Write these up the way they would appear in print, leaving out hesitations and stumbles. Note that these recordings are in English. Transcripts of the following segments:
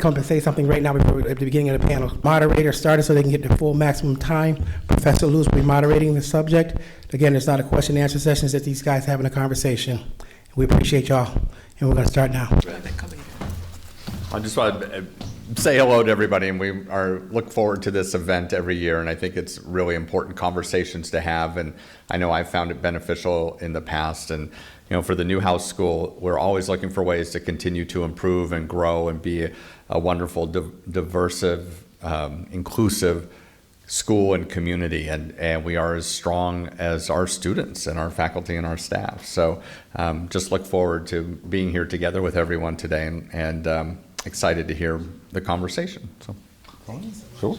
come to say something right now before at the beginning of the panel. Moderator started so they can get the full maximum time. Professor Lewis will be moderating the subject. Again, it's not a question and answer session, it's that these guys having a conversation. We appreciate y'all, and we're going to start now. I just want to say hello to everybody, and we look forward to this event every year, and I think it's really important conversations to have, and I know I've found it beneficial in the past. And for the Newhouse School, we're always looking for ways to continue to improve and grow and be a wonderful, diverse, inclusive school and community, and we are as strong as our students and our faculty and our staff. So just look forward to being here together with everyone today, and excited to hear the conversation. So, sure.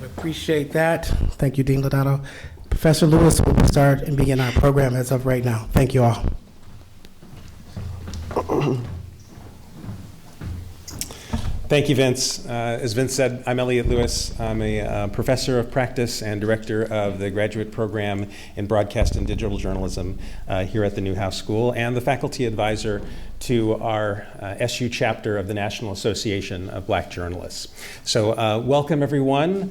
We appreciate that. Thank you, Dean Lodato. Professor Lewis will start and begin our program as of right now. Thank you all. Thank you, Vince. As Vince said, I'm Elliot Lewis. I'm a professor of practice and director of the graduate program in broadcast and digital journalism here at the Newhouse School, and the faculty advisor to our SU chapter of the National Association of Black Journalists. So welcome, everyone.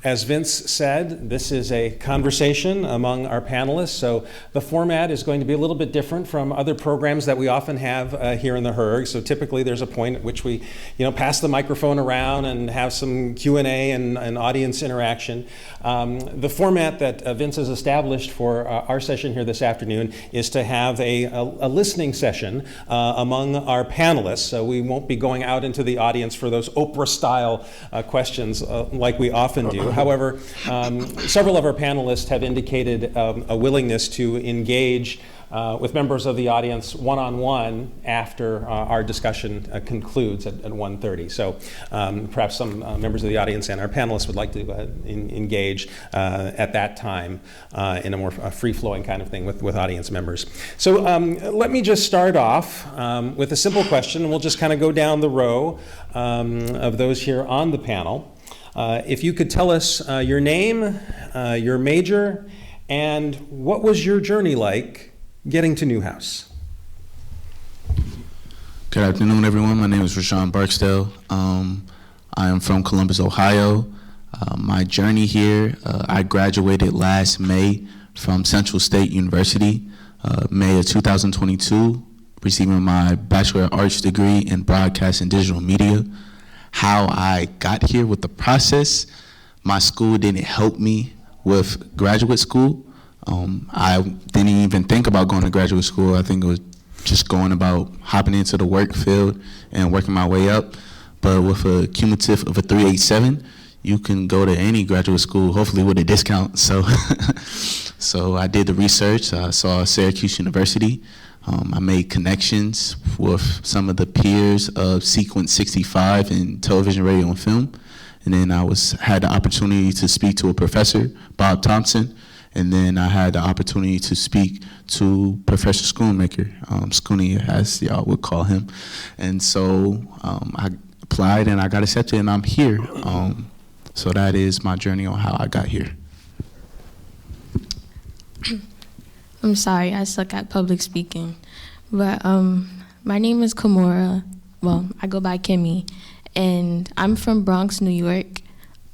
As Vince said, this is a conversation among our panelists, so the format is going to be a little bit different from other programs that we often have here in the HERG. So typically there's a point at which we pass the microphone around and have some Q&A and audience interaction. The format that Vince has established for our session here this afternoon is to have a listening session among our panelists. So we won't be going out into the audience for those Oprah-style questions like we often do. However, several of our panelists have indicated a willingness to engage with members of the audience one-on-one after our discussion concludes at 1:30. So perhaps some members of the audience and our panelists would like to engage at that time in a more free-flowing kind of thing with audience members. So let me just start off with a simple question, and we'll just kind of go down the row of those here on the panel. If you could tell us your name, your major, and what was your journey like getting to Newhouse? Good afternoon, everyone. My name is Rashawn Barksdale. I am from Columbus, Ohio. My journey here, I graduated last May from Central State University, May of 2022, receiving my Bachelor of Arts degree in Broadcast and Digital Media. How I got here with the process, my school didn't help me with graduate school. I didn't even think about going to graduate school. I think it was just going about hopping into the work field and working my way up. But with a cumulative of a 387, you can go to any graduate school, hopefully with a discount. So, so I did the research. I saw Syracuse University. I made connections with some of the peers of Sequence 65 in television, radio, and film. And then I had the opportunity to speak to a professor, Bob Thompson. And then I had the opportunity to speak to Professor Schoonmaker, Schoonie as y'all would call him. And so I applied and I got accepted and I'm here. So that is my journey on how I got here. I'm sorry, I suck at public speaking. But my name is Kimora. Well, I go by Kimmy. And I'm from Bronx, New York.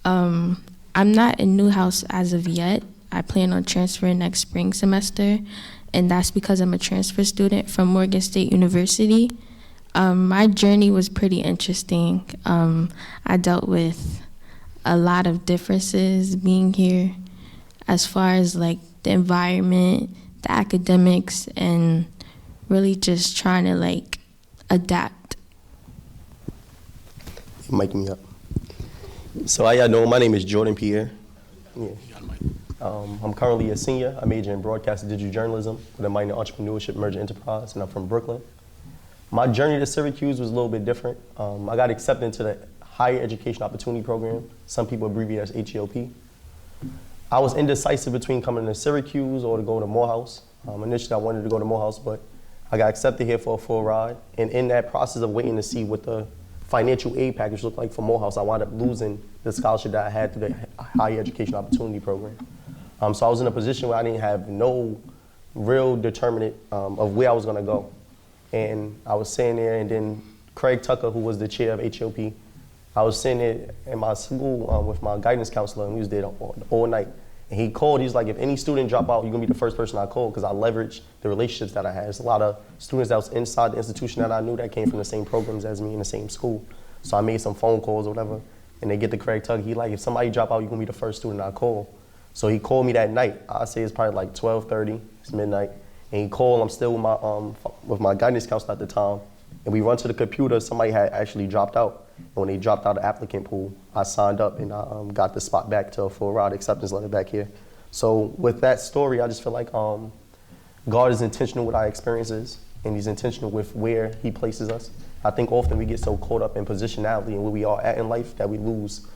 I'm not in Newhouse as of yet. I plan on transferring next spring semester. And that's because I'm a transfer student from Morgan State University. My journey was pretty interesting. I dealt with a lot of differences being here as far as like the environment, the academics, and really just trying to like adapt. Mic me up. So how y'all doing? My name is Jordan Pierre. Yeah. I'm currently a senior. I major in broadcast and digital journalism with a minor in entrepreneurship, merger enterprise, and I'm from Brooklyn. My journey to Syracuse was a little bit different. I got accepted into the Higher Education Opportunity Program. Some people abbreviate as HEOP. I was indecisive between coming to Syracuse or to go to Morehouse. Initially, I wanted to go to Morehouse, but I got accepted here for a full ride. And in that process of waiting to see what the financial aid package looked like for Morehouse, I wound up losing the scholarship that I had through the Higher Education Opportunity Program. So I was in a position where I didn't have no real determinant of where I was going to go. And I was sitting there, and then Craig Tucker, who was the chair of HLP. I was sitting there in my school with my guidance counselor, and we was there all night. And he called, he's like, if any student drop out, you're gonna be the first person I call, because I leveraged the relationships that I had. There's a lot of students that was inside the institution that I knew that came from the same programs as me in the same school. So I made some phone calls or whatever, and they get to Craig Tucker. He like, if somebody drop out, you're gonna be the first student I call. So he called me that night. I say it's probably like 12:30, it's midnight. And he called, I'm still with my guidance counselor at the time. And we run to the computer, somebody had actually dropped out. And when they dropped out of the applicant pool, I signed up and I got the spot back to a full ride acceptance letter back here. So with that story, I just feel like God is intentional with our experiences, and he's intentional with where he places us. I think often we get so caught up in positionality and where we are at in life that we lose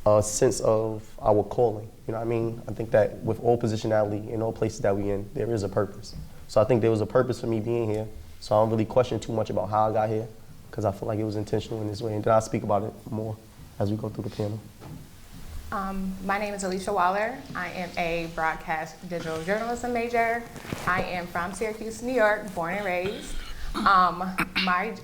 a sense of our calling. You know what I mean? I think that with all positionality in all places that we in, there is a purpose. So I think there was a purpose for me being here. So I don't really question too much about how I got here, because I feel like it was intentional in this way. And then I'll speak about it more as we go through the panel. My name is Alicia Waller. I am a broadcast digital journalism major. I am from Syracuse, New York, born and raised.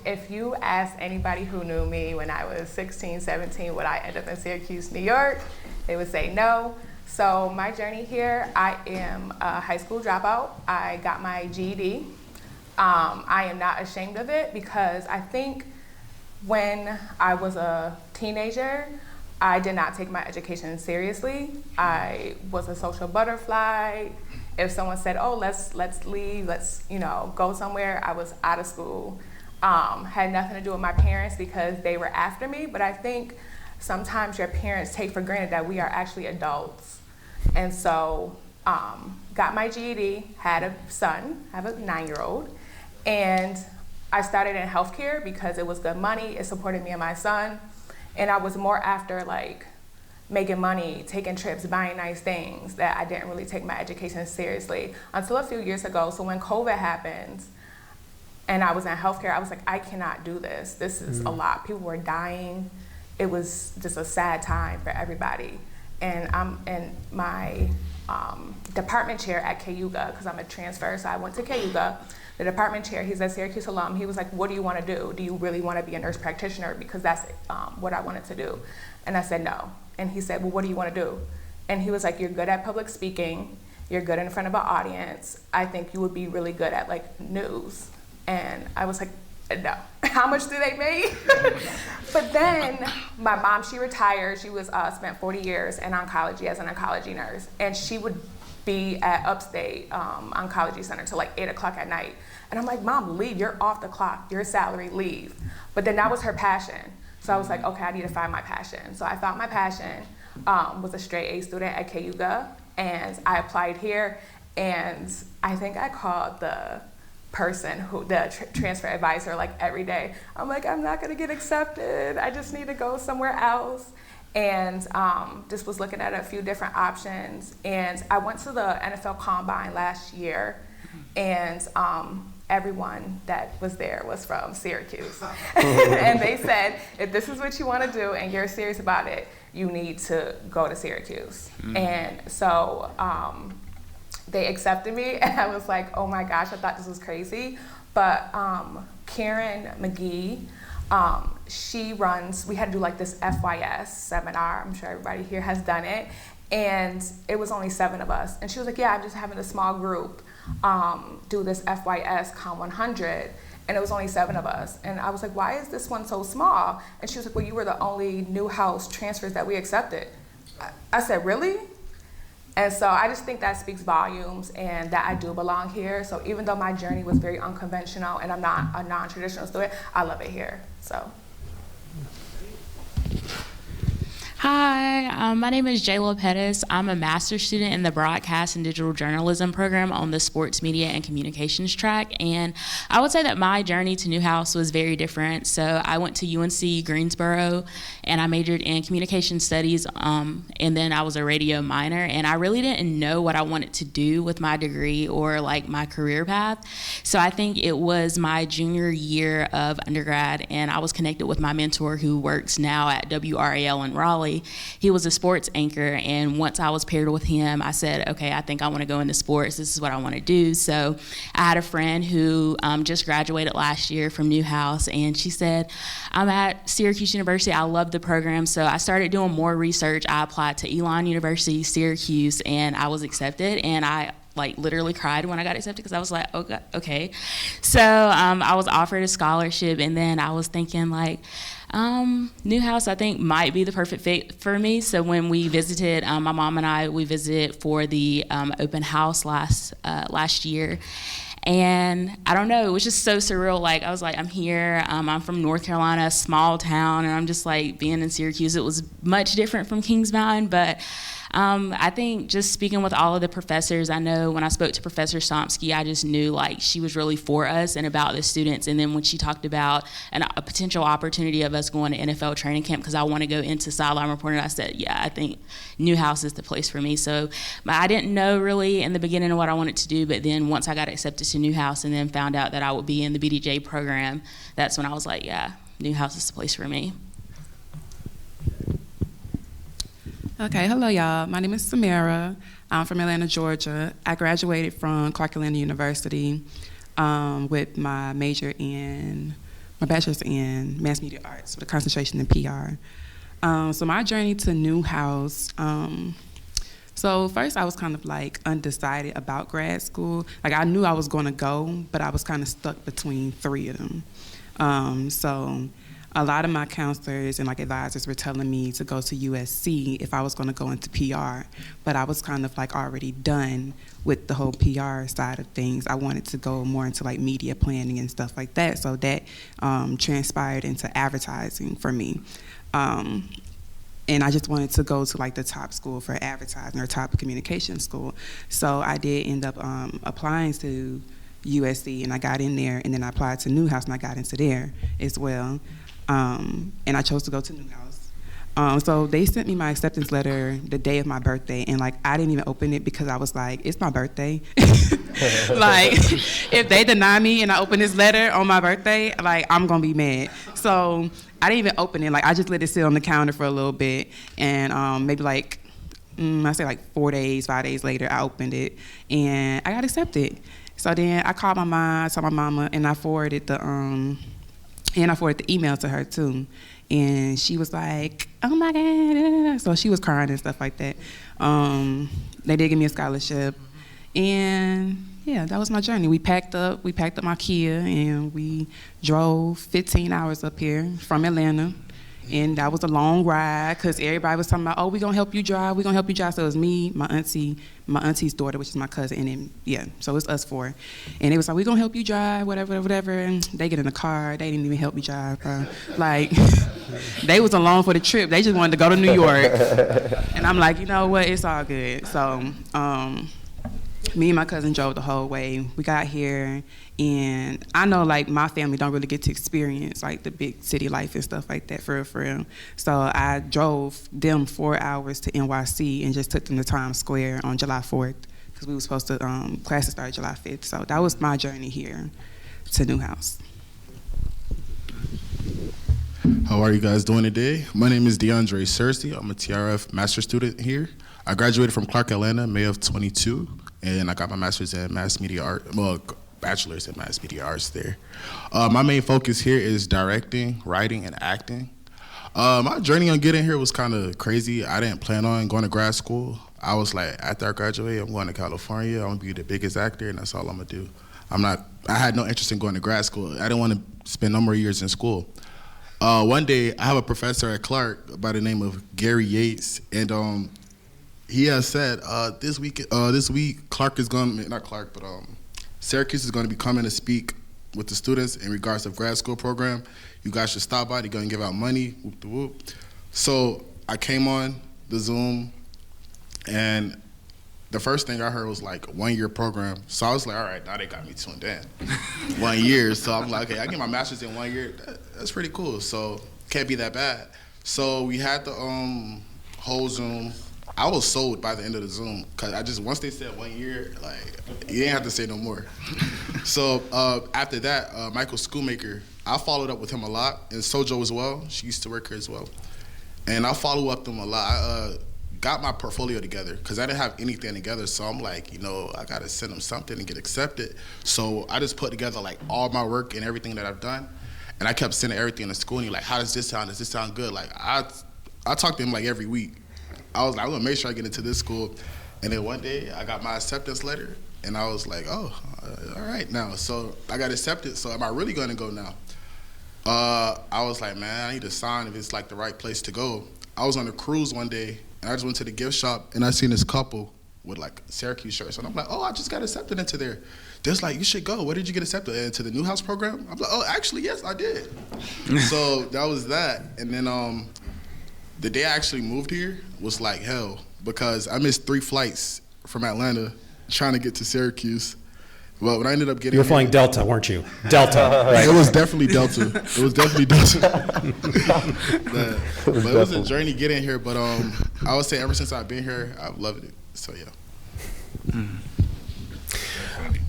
If you ask anybody who knew me when I was 16, 17, would I end up in Syracuse, New York? They would say no. So my journey here, I am a high school dropout. I got my GED. I am not ashamed of it, because I think when I was a teenager, I did not take my education seriously. I was a social butterfly. If someone said, oh, let's leave, let's go somewhere, I was out of school. Had nothing to do with my parents because they were after me, but I think sometimes your parents take for granted that we are actually adults. And so got my GED, had a son, I have a 9-year-old, and I started in healthcare because it was good money, it supported me and my son. And I was more after like making money, taking trips, buying nice things, that I didn't really take my education seriously until a few years ago. So when COVID happened and I was in healthcare, I was like, I cannot do this. This is a lot. People were dying. It was just a sad time for everybody. And I'm in my department chair at Cayuga, because I'm a transfer, so I went to Cayuga. The department chair, he's a Syracuse alum, he was like, what do you want to do? Do you really want to be a nurse practitioner? Because that's what I wanted to do. And I said no. And he said, well, what do you want to do? And he was like, you're good at public speaking, you're good in front of an audience, I think you would be really good at like news. And I was like, no. How much do they make? But then my mom, she retired. She was spent 40 years in oncology as an oncology nurse. And she would be at Upstate Oncology Center till like 8 o'clock at night. And I'm like, Mom, leave, you're off the clock, your salary, leave. But then that was her passion. So I was like, okay, I need to find my passion. So I found my passion, was a straight A student at Cayuga, and I applied here, and I think I called the person the transfer advisor like every day. I'm like, I'm not gonna get accepted, I just need to go somewhere else. And just was looking at a few different options. And I went to the NFL Combine last year, and everyone that was there was from Syracuse. And they said, if this is what you want to do and you're serious about it, you need to go to Syracuse. And so they accepted me, and I was like, oh my gosh, I thought this was crazy. But Karen McGee, she runs, we had to do like this FYS seminar. I'm sure everybody here has done it. And it was only 7 of us. And she was like, yeah, I'm just having a small group do this FYS Com 100. And it was only 7 of us. And I was like, why is this one so small? And she was like, well, you were the only new house transfers that we accepted. I said, really? And so I just think that speaks volumes, and that I do belong here. So even though my journey was very unconventional and I'm not a non-traditional student, I love it here, so. Hi, my name is Jayla Pettis. I'm a master's student in the Broadcast and Digital Journalism program on the Sports Media and Communications track. And I would say that my journey to Newhouse was very different. So I went to UNC Greensboro, and I majored in communication studies, and then I was a radio minor. And I really didn't know what I wanted to do with my degree or like my career path. So I think it was my junior year of undergrad, and I was connected with my mentor who works now at WRAL in Raleigh. Valley. He was a sports anchor, and once I was paired with him, I said, okay, I think I want to go into sports. This is what I want to do. So I had a friend who just graduated last year from Newhouse, and she said, I'm at Syracuse University. I love the program. So I started doing more research. I applied to Elon University, Syracuse, and I was accepted. And I literally cried when I got accepted because I was like, oh, God, okay. So I was offered a scholarship, and then I was thinking Newhouse I think might be the perfect fit for me. So when we visited, my mom and I, we visited for the open house last year. And I don't know, it was just so surreal. I was like, I'm here, I'm from North Carolina, a small town, and I'm just being in Syracuse. It was much different from Kings Mountain, but I think just speaking with all of the professors, I know when I spoke to Professor Somsky, I just knew she was really for us and about the students. And then when she talked about a potential opportunity of us going to NFL training camp, because I want to go into sideline reporting, I said, yeah, I think Newhouse is the place for me. So I didn't know really in the beginning what I wanted to do, but then once I got accepted to Newhouse and then found out that I would be in the BDJ program, that's when I was like, yeah, Newhouse is the place for me. Okay, hello y'all. My name is Samara. I'm from Atlanta, Georgia. I graduated from Clark Atlanta University with my bachelor's in mass media arts with a concentration in PR. So my journey to Newhouse, so first I was kind of undecided about grad school. I knew I was gonna go, but I was kind of stuck between three of them. So a lot of my counselors and advisors were telling me to go to USC if I was going to go into PR, but I was kind of already done with the whole PR side of things. I wanted to go more into media planning and stuff like that, so that transpired into advertising for me. And I just wanted to go to the top school for advertising or top communication school. So I did end up applying to USC, and I got in there, and then I applied to Newhouse, and I got into there as well. And I chose to go to Newhouse. So they sent me my acceptance letter the day of my birthday, and I didn't even open it because I was like, it's my birthday. If they deny me and I open this letter on my birthday, I'm gonna be mad. So I didn't even open it. I just let it sit on the counter for a little bit, and maybe I say 4 days, 5 days later, I opened it, and I got accepted. So then I called my mom, I told my mama, and I forwarded the email to her too. And she was like, oh my God. So she was crying and stuff like that. They did give me a scholarship. And yeah, that was my journey. We packed up my Kia, and we drove 15 hours up here from Atlanta. And that was a long ride because everybody was talking about, oh, we're going to help you drive. So it was me, my auntie's daughter, which is my cousin, and then, yeah, so it's us four. And it was like, we're going to help you drive, whatever. And they get in the car. They didn't even help me drive, bro. They was along for the trip. They just wanted to go to New York. And I'm like, you know what? It's all good. So me and my cousin drove the whole way. We got here, and I know my family don't really get to experience the big city life and stuff like that for real. So I drove them 4 hours to NYC and just took them to Times Square on July 4th because we were supposed to, classes started July 5th. So that was my journey here to Newhouse. How are you guys doing today? My name is DeAndre Cersei. I'm a TRF master's student here. I graduated from Clark Atlanta May of 22, and I got my master's in mass media art, bachelor's in mass media arts there. My main focus here is directing, writing, and acting. My journey on getting here was kind of crazy. I didn't plan on going to grad school. I was after I graduate, I'm going to California. I'm gonna be the biggest actor, and that's all I'm gonna do. I had no interest in going to grad school. I didn't want to spend no more years in school. One day, I have a professor at Clark by the name of Gary Yates, and he has said this week Clark is going, not Clark, but Syracuse is going to be coming to speak with the students in regards to grad school program. You guys should stop by. They're going to give out money. Whoop de whoop. So I came on the Zoom, and the first thing I heard was 1 year program. So I was like, all right, now they got me tuned in. 1 year. So I'm like, okay, I get my master's in 1 year. That's pretty cool. So can't be that bad. So we had the whole Zoom. I was sold by the end of the Zoom because once they said 1 year, you didn't have to say no more. So after that, Michael Schoolmaker, I followed up with him a lot, and Sojo as well. She used to work here as well. And I follow up them a lot. I got my portfolio together because I didn't have anything together. So I'm like, I got to send them something and get accepted. So I just put together like all my work and everything that I've done. And I kept sending everything to school. And you're like, how does this sound? Does this sound good? Like I talk to him like every week. I was like, I'm going to make sure I get into this school. And then one day I got my acceptance letter. And I was like, all right now. So I got accepted. So am I really going to go now? I was like, man, I need to sign if it's like the right place to go. I was on a cruise one day. And I just went to the gift shop, and I seen this couple with, like, Syracuse shirts. And I'm like, I just got accepted into there. They're like, you should go. Where did you get accepted? Into the Newhouse program? I'm like, actually, yes, I did. So that was that. And then the day I actually moved here was like hell because I missed 3 flights from Atlanta trying to get to Syracuse. Well, when I ended up getting You were flying Delta, weren't you? Delta, right. It was definitely Delta. It was definitely Delta. but it was a journey getting here. But I would say ever since I've been here, I've loved it. So, yeah.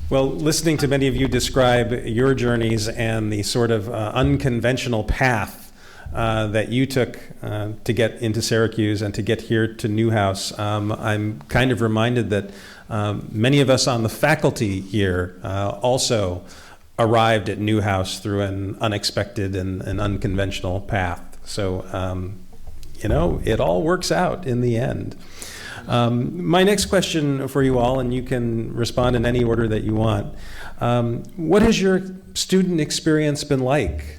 Well, listening to many of you describe your journeys and the sort of unconventional path that you took to get into Syracuse and to get here to Newhouse, I'm kind of reminded that many of us on the faculty here also arrived at Newhouse through an unexpected and an unconventional path. So, it all works out in the end. My next question for you all, and you can respond in any order that you want. What has your student experience been like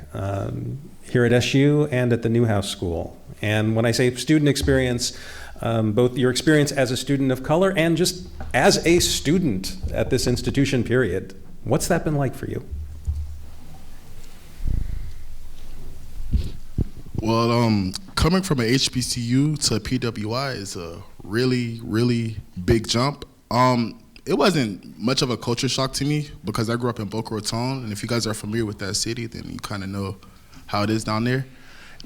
here at SU and at the Newhouse School? And when I say student experience, both your experience as a student of color and just as a student at this institution, period. What's that been like for you? Well, coming from an HBCU to a PWI is a really, really big jump. It wasn't much of a culture shock to me because I grew up in Boca Raton, and if you guys are familiar with that city, then you kind of know how it is down there.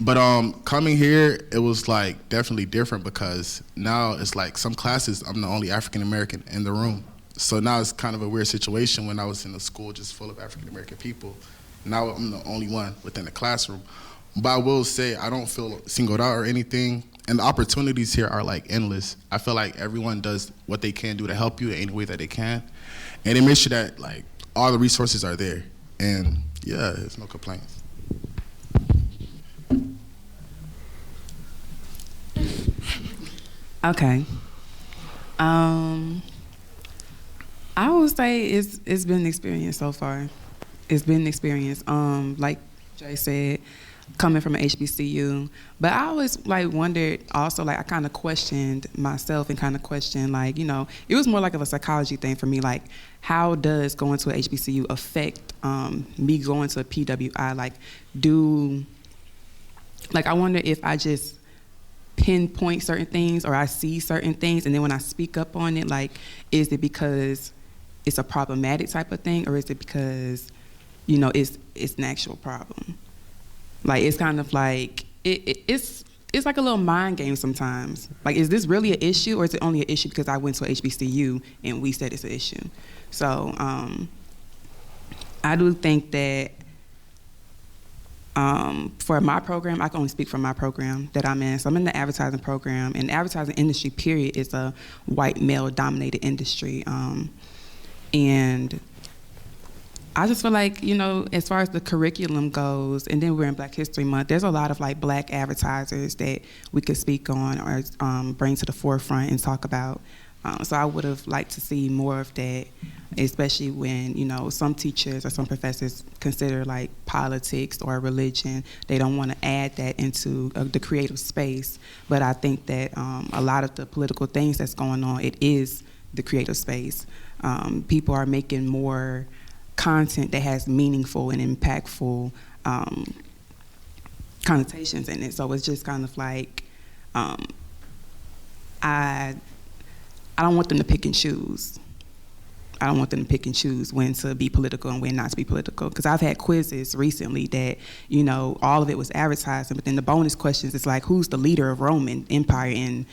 But coming here, it was like definitely different because now it's like some classes I'm the only African American in the room. So now it's kind of a weird situation when I was in a school just full of African American people. Now I'm the only one within the classroom. But I will say I don't feel singled out or anything. And the opportunities here are like endless. I feel like everyone does what they can do to help you in any way that they can. And it makes sure that like all the resources are there. And yeah, there's no complaints. Okay. I would say it's been an experience so far. It's been an experience. Like Jay said, coming from an HBCU, but I always like wondered also, like I kind of questioned myself and kind of questioned like, it was more like of a psychology thing for me, like how does going to a HBCU affect me going to a PWI? Like I wonder if I just pinpoint certain things or I see certain things and then when I speak up on it, like is it because it's a problematic type of thing or is it because it's an actual problem? Like it's kind of like it's like a little mind game sometimes. Like is this really an issue or is it only an issue because I went to a HBCU and we said it's an issue? So I do think that for my program, I can only speak for my program that I'm in. So I'm in the advertising program, and the advertising industry, period, is a white male-dominated industry. And I just feel like, as far as the curriculum goes, and then we're in Black History Month, there's a lot of like Black advertisers that we could speak on or bring to the forefront and talk about. So I would have liked to see more of that, especially when, some teachers or some professors consider like politics or religion. They don't want to add that into the creative space. But I think that a lot of the political things that's going on, it is the creative space. People are making more content that has meaningful and impactful connotations in it. So it's just kind of like, I don't want them to pick and choose. I don't want them to pick and choose when to be political and when not to be political. Because I've had quizzes recently that, all of it was advertising, but then the bonus questions is like, who's the leader of Roman Empire in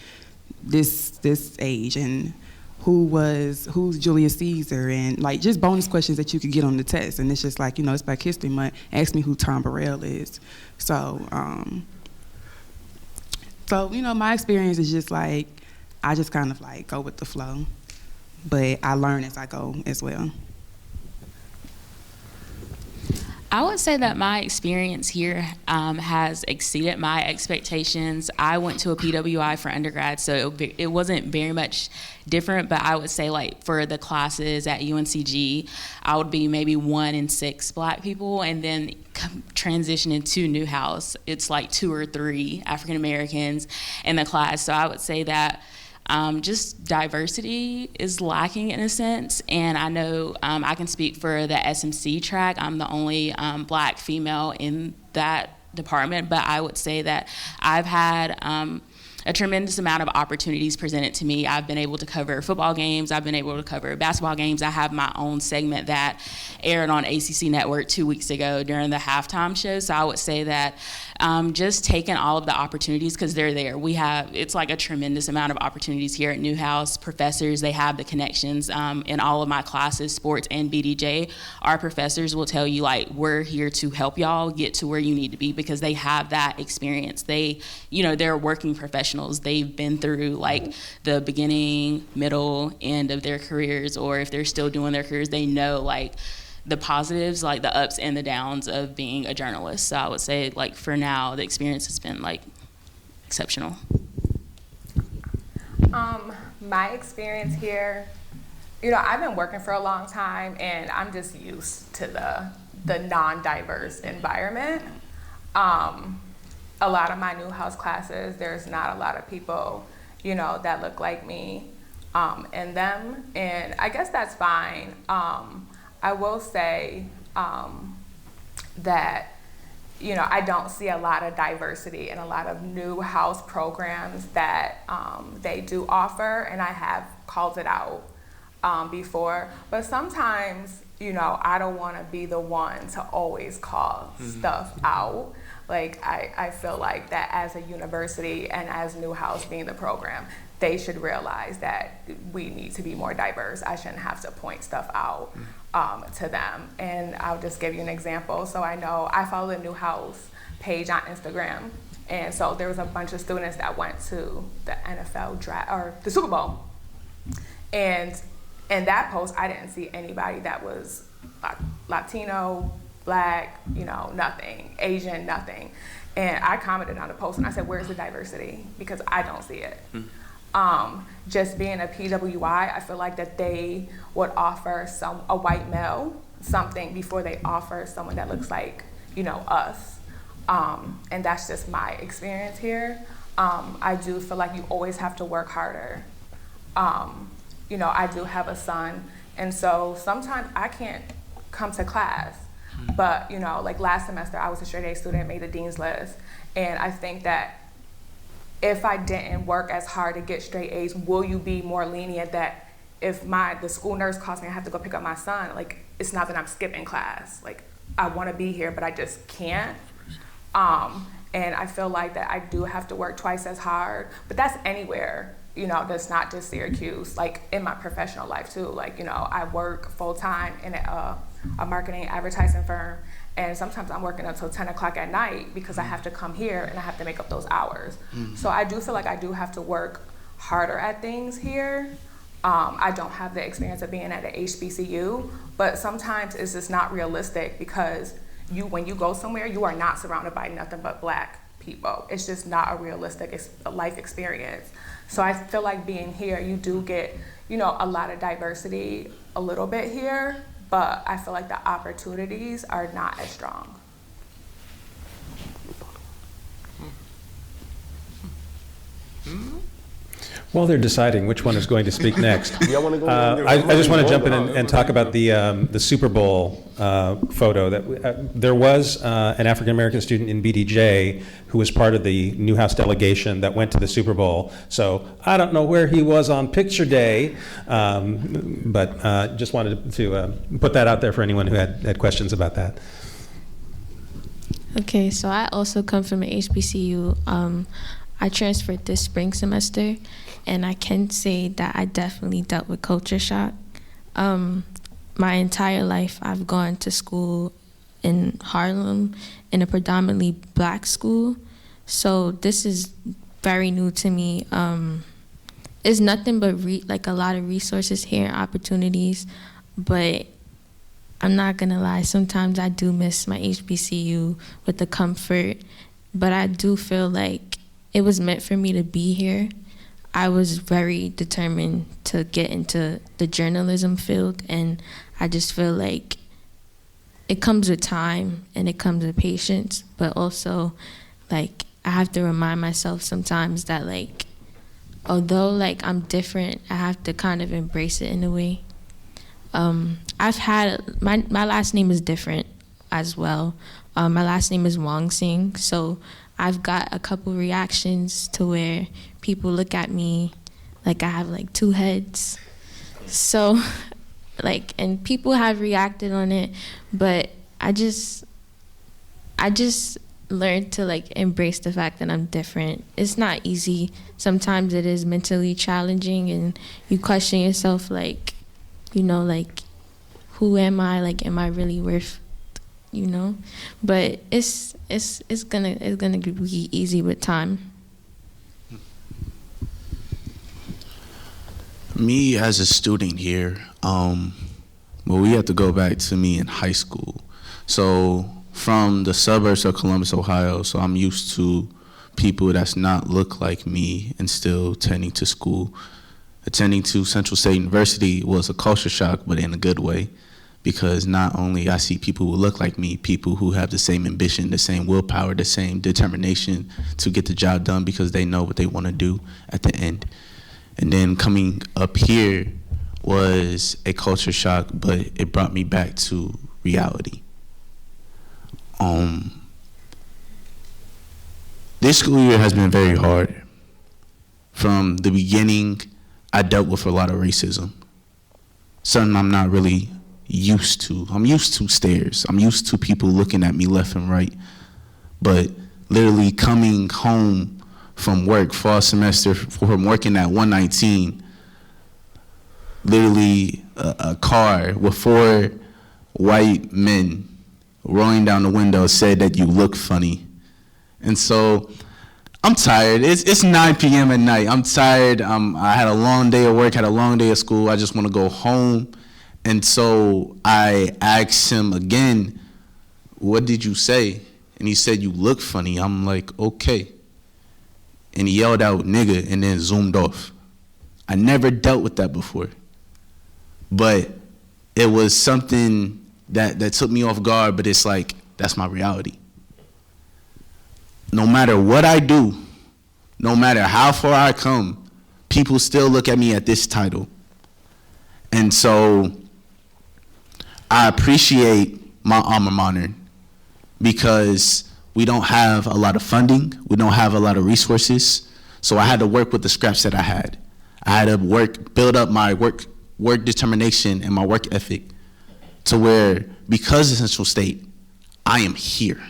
this age? And who's Julius Caesar? And like just bonus questions that you could get on the test. And it's just like, it's Black History Month. Ask me who Tom Burrell is. So So, my experience is just like, I just kind of like go with the flow, but I learn as I go as well. I would say that my experience here has exceeded my expectations. I went to a PWI for undergrad, so it wasn't very much different, but I would say like for the classes at UNCG, I would be maybe 1 in 6 Black people, and then transitioning to Newhouse, it's like 2 or 3 African Americans in the class. So I would say that just diversity is lacking in a sense, and I know I can speak for the SMC track. I'm the only Black female in that department, but I would say that I've had a tremendous amount of opportunities presented to me. I've been able to cover football games. I've been able to cover basketball games. I have my own segment that aired on ACC Network 2 weeks ago during the halftime show. So I would say that just taking all of the opportunities, because they're there. It's like a tremendous amount of opportunities here at Newhouse. Professors, they have the connections in all of my classes, sports and BDJ. Our professors will tell you, like, we're here to help y'all get to where you need to be, because they have that experience. They're working professionals. They've been through like the beginning, middle, end of their careers, or if they're still doing their careers, they know like the positives, like the ups and the downs of being a journalist. So I would say like for now, the experience has been like exceptional. My experience here, I've been working for a long time, and I'm just used to the non-diverse environment. A lot of my Newhouse classes, there's not a lot of people, that look like me in them, and I guess that's fine. I will say that, I don't see a lot of diversity in a lot of Newhouse programs that they do offer, and I have called it out before, but sometimes, I don't want to be the one to always call stuff out. Like, I feel like that as a university and as Newhouse being the program, they should realize that we need to be more diverse. I shouldn't have to point stuff out to them. And I'll just give you an example. So I know I follow the Newhouse page on Instagram. And so there was a bunch of students that went to the NFL draft, or the Super Bowl. And in that post, I didn't see anybody that was Latino, Black, nothing, Asian, nothing. And I commented on the post and I said, where's the diversity? Because I don't see it. Just being a PWI, I feel like that they would offer a white male something before they offer someone that looks like, us. And that's just my experience here. I do feel like you always have to work harder. I do have a son, and so sometimes I can't come to class. But, like last semester, I was a straight A student, made the dean's list. And I think that if I didn't work as hard to get straight A's, will you be more lenient that if the school nurse calls me, I have to go pick up my son, like, it's not that I'm skipping class. Like, I want to be here, but I just can't. And I feel like that I do have to work twice as hard. But that's anywhere, that's not just Syracuse. Like, in my professional life, too. Like, I work full-time in a marketing advertising firm, and sometimes I'm working until 10 o'clock at night because I have to come here and I have to make up those hours. So I do feel like I do have to work harder at things here. I don't have the experience of being at an HBCU, but sometimes it's just not realistic, because when you go somewhere, you are not surrounded by nothing but Black people. It's just not a realistic life experience. So I feel like being here, you do get, a lot of diversity a little bit here, but I feel like the opportunities are not as strong. While they're deciding which one is going to speak next, Y'all wanna go I just want to jump in and talk about the Super Bowl photo. There was an African American student in BDJ who was part of the Newhouse delegation that went to the Super Bowl. So I don't know where he was on picture day, but just wanted to put that out there for anyone who had questions about that. Okay, so I also come from an HBCU. I transferred this spring semester, and I can say that I definitely dealt with culture shock. My entire life, I've gone to school in Harlem in a predominantly Black school. So this is very new to me. It's nothing but like a lot of resources here, opportunities, but I'm not gonna lie, sometimes I do miss my HBCU with the comfort, but I do feel like it was meant for me to be here. I was very determined to get into the journalism field, and I just feel like it comes with time and it comes with patience, but also like I have to remind myself sometimes that like although like I'm different, I have to kind of embrace it in a way. I've had my last name is different as well. My last name is Wong Sing, so I've got a couple reactions to where people look at me like I have like two heads. So like, and people have reacted on it, but I just learned to like embrace the fact that I'm different. It's not easy. Sometimes it is mentally challenging and you question yourself like, you know, like who am I? Like, am I really worth, you know? But it's gonna be easy with time. Me as a student here, well, we have to go back to me in high school. So from the suburbs of Columbus, Ohio, so I'm used to people that's not look like me and still attending to school. Attending to Central State University was a culture shock, but in a good way, because not only I see people who look like me, people who have the same ambition, the same willpower, the same determination to get the job done because they know what they want to do at the end. And then coming up here was a culture shock, but it brought me back to reality. This school year has been very hard. From the beginning, I dealt with a lot of racism, something I'm not really used to. I'm used to stares. I'm used to people looking at me left and right. But literally coming home from work, fall semester, from working at 119, literally a car with 4 white men rolling down the window said that you look funny. And so I'm tired. It's 9 p.m. at night. I'm tired. I had a long day of work, had a long day of school. I just want to go home. And so I asked him again, what did you say? And he said, you look funny. I'm like, okay. And he yelled out, nigga, and then zoomed off. I never dealt with that before. But it was something that took me off guard, but it's like, that's my reality. No matter what I do, no matter how far I come, people still look at me at this title. And so I appreciate my alma mater because we don't have a lot of funding, we don't have a lot of resources, so I had to work with the scraps that I had. I had to build up my work determination and my work ethic to where, because of Central State, I am here.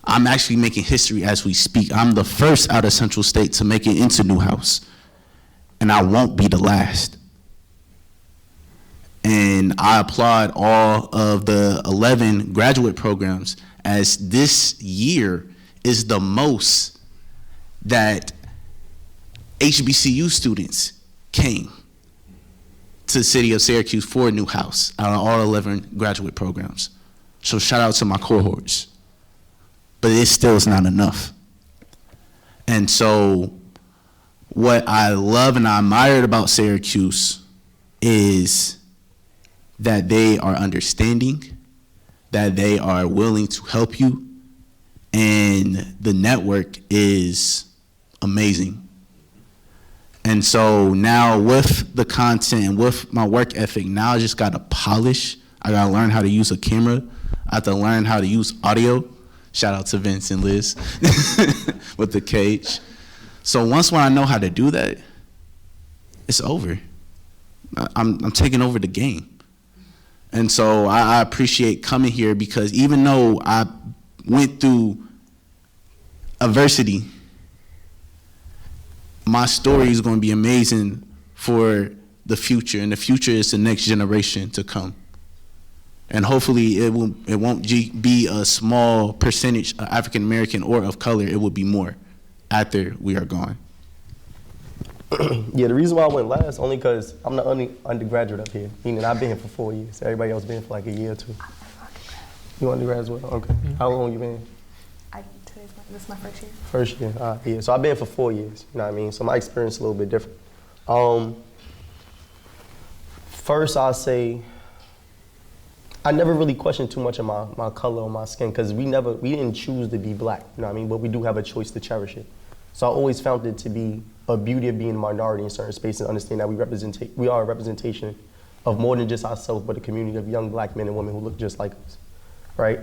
I'm actually making history as we speak. I'm the first out of Central State to make it into Newhouse, and I won't be the last. And I applaud all of the 11 graduate programs, as this year is the most that HBCU students came to the city of Syracuse for Newhouse out of all 11 graduate programs. So shout out to my cohorts. But it still is not enough. And so what I love and I admired about Syracuse is that they are understanding, that they are willing to help you, and the network is amazing. And so now with the content and with my work ethic, now I just gotta polish. I gotta learn how to use a camera. I have to learn how to use audio. Shout out to Vince and Liz with the cage. So when I know how to do that, it's over. I'm taking over the game. And so I appreciate coming here because even though I went through adversity, my story is going to be amazing for the future, and the future is the next generation to come. And hopefully it won't be a small percentage of African American or of color, it will be more. after we are gone? Yeah, the reason why I went last, only because I'm the only undergraduate up here, meaning I've been here for 4 years. Everybody else been here for like a year or two. You undergrad as well? Okay. How long you been? This is my first year. First year, yeah. So I've been here for 4 years, you know what I mean? So my experience is a little bit different. First, I'll say, I never really questioned too much of my color or my skin, because we didn't choose to be black, you know what I mean? But we do have a choice to cherish it. So I always found it to be a beauty of being a minority in certain spaces, and understand that we are a representation of more than just ourselves, but a community of young black men and women who look just like us, right?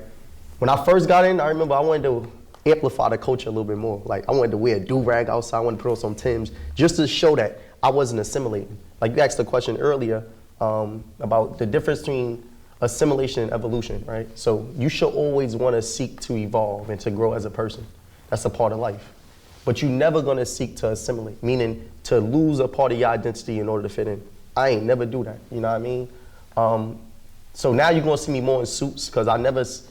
When I first got in, I remember I wanted to amplify the culture a little bit more. Like, I wanted to wear a do-rag outside, I wanted to put on some Timbs, just to show that I wasn't assimilating. Like, you asked the question earlier about the difference between assimilation and evolution, right? So you should always want to seek to evolve and to grow as a person. That's a part of life. But you're never going to seek to assimilate, meaning to lose a part of your identity in order to fit in. I ain't never do that, you know what I mean? So now you're going to see me more in suits, because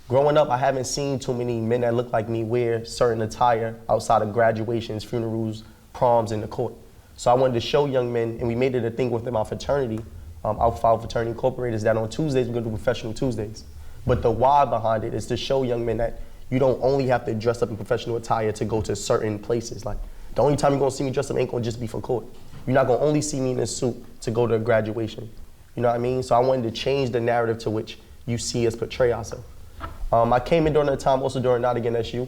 growing up, I haven't seen too many men that look like me wear certain attire outside of graduations, funerals, proms, and the court. So I wanted to show young men, and we made it a thing within my fraternity, Alpha Phi Fraternity Incorporated, is that on Tuesdays, we're going to do Professional Tuesdays. But the why behind it is to show young men that you don't only have to dress up in professional attire to go to certain places. Like, the only time you're going to see me dressed up ain't going to just be for court. You're not going to only see me in a suit to go to a graduation. You know what I mean? So I wanted to change the narrative to which you see us portray ourselves. I came in during a time also during Not Again SU,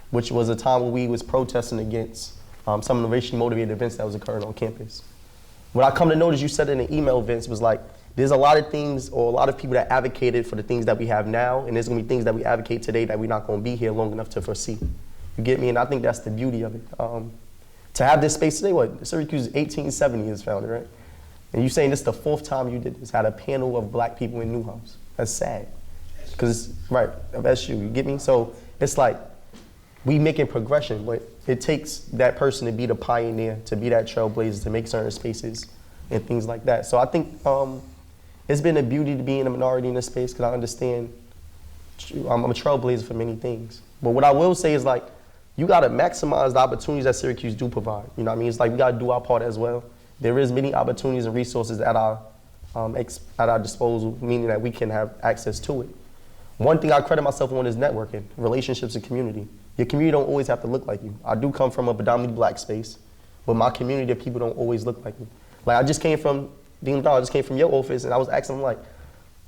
which was a time where we was protesting against some of the racially motivated events that was occurring on campus. What I come to notice, you said in the email, Vince, was like, there's a lot of things or a lot of people that advocated for the things that we have now, and there's gonna be things that we advocate today that we're not gonna be here long enough to foresee. You get me? And I think that's the beauty of it. To have this space today, Syracuse 1870 is founded, right? And you saying this is the 4th time you did this, had a panel of black people in Newhouse. That's sad. Because, right, of SU, you get me? So it's like, we making progression, but it takes that person to be the pioneer, to be that trailblazer, to make certain spaces and things like that. So I think it's been a beauty to be in a minority in this space, because I understand I'm a trailblazer for many things. But what I will say is, like, you gotta maximize the opportunities that Syracuse do provide. You know what I mean? It's like we gotta do our part as well. There is many opportunities and resources at our disposal, meaning that we can have access to it. One thing I credit myself on is networking, relationships, and community. Your community don't always have to look like you. I do come from a predominantly black space, but my community of people don't always look like me. Like, I just came from your office, and I was asking them, like,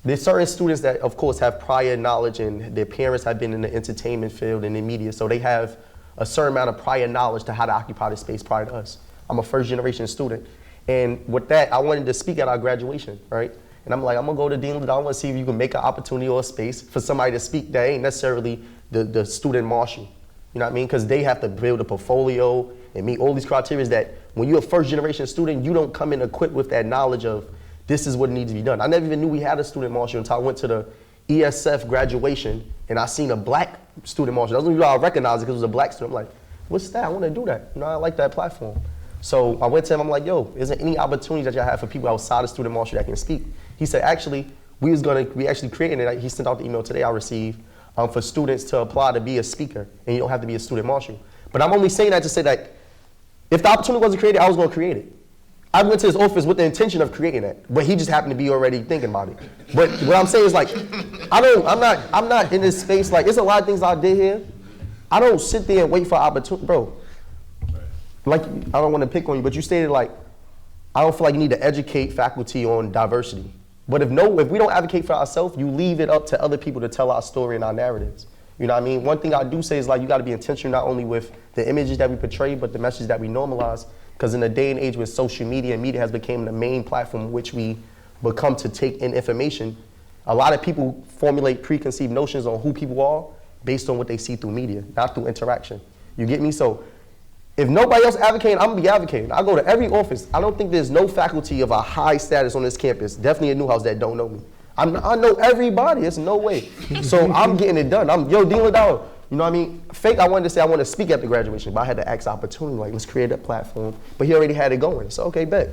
there's certain students that, of course, have prior knowledge, and their parents have been in the entertainment field and in media, so they have a certain amount of prior knowledge to how to occupy the space prior to us. I'm a first-generation student, and with that, I wanted to speak at our graduation, right? And I'm like, I'm gonna go to Dean Liddell, I wanna see if you can make an opportunity or a space for somebody to speak that ain't necessarily the student marshal. You know what I mean? Because they have to build a portfolio and meet all these criteria that when you're a first-generation student, you don't come in equipped with that knowledge of this is what needs to be done. I never even knew we had a student marshal until I went to the ESF graduation and I seen a black student marshal. That's when I recognized it because it was a black student. I'm like, what's that? I want to do that. You know, I like that platform. So I went to him, I'm like, yo, is there any opportunities that y'all have for people outside of student marshal that can speak? He said, actually, we actually creating it. He sent out the email today I received for students to apply to be a speaker, and you don't have to be a student marshal. But I'm only saying that to say that if the opportunity wasn't created, I was going to create it. I went to his office with the intention of creating that, but he just happened to be already thinking about it. But what I'm saying is, like, I'm not in this space. Like, there's a lot of things I did here. I don't sit there and wait for opportunity, bro. Like, I don't want to pick on you, but you stated, like, I don't feel like you need to educate faculty on diversity. But if we don't advocate for ourselves, you leave it up to other people to tell our story and our narratives. You know what I mean? One thing I do say is, like, you got to be intentional not only with the images that we portray, but the message that we normalize. Because in the day and age with social media, and media has become the main platform which we become to take in information, a lot of people formulate preconceived notions on who people are based on what they see through media, not through interaction. You get me? So if nobody else advocating, I'm gonna be advocating. I go to every office. I don't think there's no faculty of a high status on this campus, definitely at Newhouse, that don't know me. I know everybody, there's no way. So I'm getting it done. Dean Liddell. You know what I mean? Fake, I wanted to say I want to speak at the graduation, but I had to ask opportunity, like, let's create a platform. But he already had it going, so okay, bet.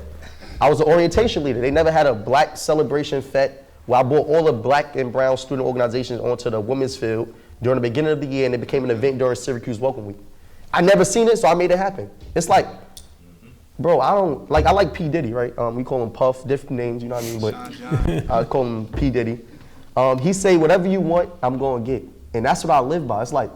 I was an orientation leader. They never had a black celebration fete where I brought all the black and brown student organizations onto the women's field during the beginning of the year, and it became an event during Syracuse Welcome Week. I never seen it, so I made it happen. It's like, bro, I like P. Diddy, right? We call him Puff, different names, you know what I mean? But I call him P. Diddy. He say, whatever you want, I'm gonna get. And that's what I live by. It's like,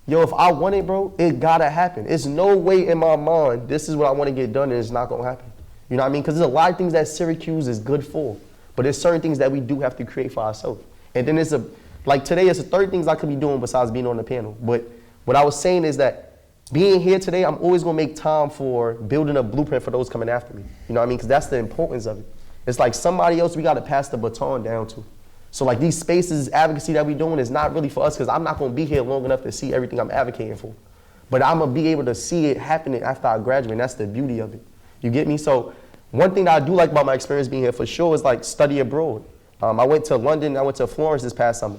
yo, if I want it, bro, it gotta happen. It's no way in my mind, this is what I wanna get done and it's not gonna happen. You know what I mean? Because there's a lot of things that Syracuse is good for, but there's certain things that we do have to create for ourselves. And then like today, it's the 30 things I could be doing besides being on the panel. But what I was saying is that being here today, I'm always gonna make time for building a blueprint for those coming after me. You know what I mean? Because that's the importance of it. It's like somebody else we gotta pass the baton down to. So like these spaces, advocacy that we're doing is not really for us because I'm not gonna be here long enough to see everything I'm advocating for. But I'm gonna be able to see it happening after I graduate, and that's the beauty of it. You get me? So one thing that I do like about my experience being here for sure is like study abroad. I went to London, I went to Florence this past summer.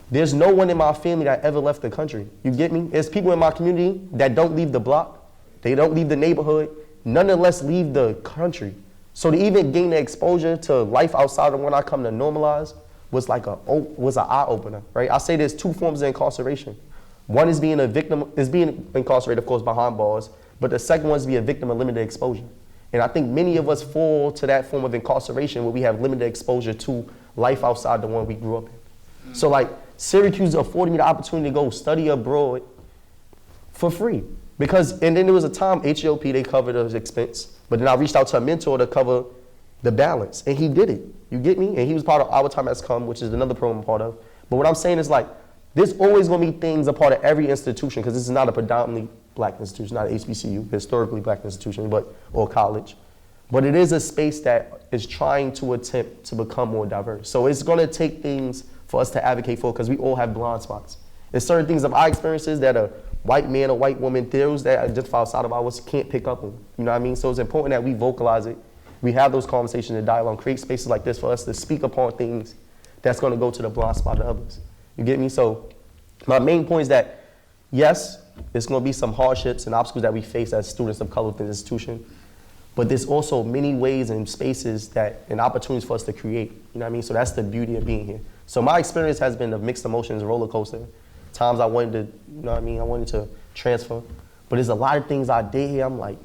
There's no one in my family that ever left the country. You get me? There's people in my community that don't leave the block. They don't leave the neighborhood. Nonetheless, leave the country. So to even gain the exposure to life outside of what I come to normalize was like was an eye opener, right? I say there's two forms of incarceration. One is being a victim, is being incarcerated, of course, behind bars, but the second one is to be a victim of limited exposure. And I think many of us fall to that form of incarceration where we have limited exposure to life outside the one we grew up in. So like Syracuse afforded me the opportunity to go study abroad for free. And then there was a time, HELP, they covered the expense, but then I reached out to a mentor to cover the balance, and he did it. You get me? And he was part of Our Time Has Come, which is another program I'm part of. But what I'm saying is like, there's always gonna be things a part of every institution, because this is not a predominantly black institution, not an HBCU, historically black institution, or college. But it is a space that is trying to attempt to become more diverse. So it's gonna take things for us to advocate for, because we all have blind spots. There's certain things of our experiences that a white man or white woman, those that identify outside of ours can't pick up on. You know what I mean? So it's important that we vocalize it. We have those conversations and dialogue, create spaces like this for us to speak upon things that's gonna go to the blind spot of others. You get me? So my main point is that, yes, there's gonna be some hardships and obstacles that we face as students of color within the institution, but there's also many ways and spaces and opportunities for us to create. You know what I mean? So that's the beauty of being here. So my experience has been of mixed emotions, roller coaster. Times I wanted to, you know what I mean, I wanted to transfer. But there's a lot of things I did here, I'm like,